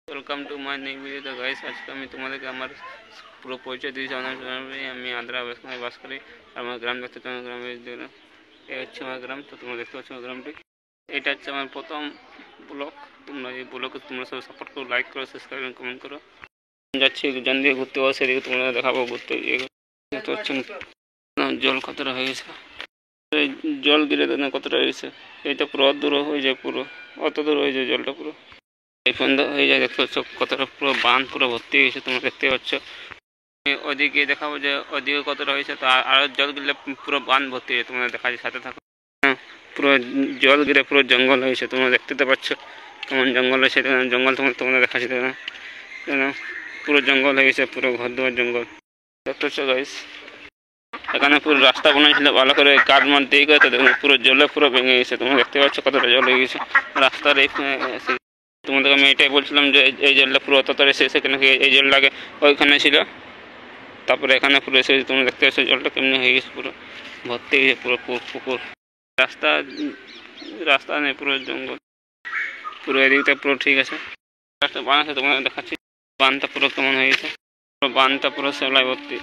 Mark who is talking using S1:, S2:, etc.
S1: Welcome to my new video. তো guys, আজকে আমি তোমাদেরকে আমার পুরো পরিচয় দিয়েছি। আমি আন্ধ্রা ওয়েস্টবেঙ্গলে বাস করি। আমার গ্রাম দেখতে তোমার গ্রামের জন্য এই হচ্ছে আমার গ্রাম। তো তোমরা দেখতে পাচ্ছ আমার গ্রামটি। এটা হচ্ছে আমার প্রথম ব্লগ। তোমরা এই ব্লগে তোমরা সব সাপোর্ট করো, লাইক করো, সাবস্ক্রাইব এবং কমেন্ট করো। যাচ্ছি জান দিয়ে ঘুরতে পারো, সেদিকে তোমরা দেখাবো ঘুরতে গিয়ে। দেখতে পাচ্ছেন জল কতটা হয়ে গেছে, জল দিলে কতটা হয়ে গেছে। এটা পুরো অত দূর হয়ে যায়, পুরো অত দূর হয়ে যায় জলটা পুরো এই পর্যন্ত হয়ে যায়। দেখতে পাচ্ছ কতটা পুরো বাঁধ পুরো ভর্তি হয়ে গেছে, তোমরা দেখতে পাচ্ছ। ওদিকে দেখাবো যে ওদিকে কতটা হয়েছে। তো আরো জল গেলে পুরো বাঁধ ভর্তি হয়ে যায়, তোমরা দেখা যায় সাথে থাকো। পুরো জল গিরে পুরো জঙ্গল হয়েছে, তোমরা দেখতে তো পাচ্ছ কেমন জঙ্গল হয়েছে। জঙ্গল তোমরা দেখাচ্ছি না, পুরো জঙ্গল হয়ে গেছে, পুরো ঘর দুয়ার জঙ্গল দেখতে পাচ্ছ গাইস। এখানে পুরো রাস্তা বানাইছিল ভালো করে, কাঠ মাঠ দিয়ে গেছে, দেখুন পুরো জলে পুরো ভেঙে গেছে। তোমরা দেখতে পাচ্ছ কতটা জল হয়ে গেছে রাস্তার এই। তোমাদেরকে আমি এটাই বলছিলাম যে এই জলটা পুরো অতটাই শেষ, এখানে এই জলটা আগে ওইখানে ছিল, তারপরে এখানে পুরো এসে তোমরা দেখতে পাচ্ছ জলটা কেমনি হয়ে গেছে, পুরো ভর্তি হয়ে গেছে পুরো পুকুর। রাস্তা রাস্তা নেই, পুরো জঙ্গল। পুরো এদিকটা পুরো ঠিক আছে, রাস্তা বানাচ্ছে তোমাদের দেখাচ্ছি। বানটা পুরো কেমন হয়ে গেছে, পুরো বানটা পুরো শ্যাওলায় ভর্তি।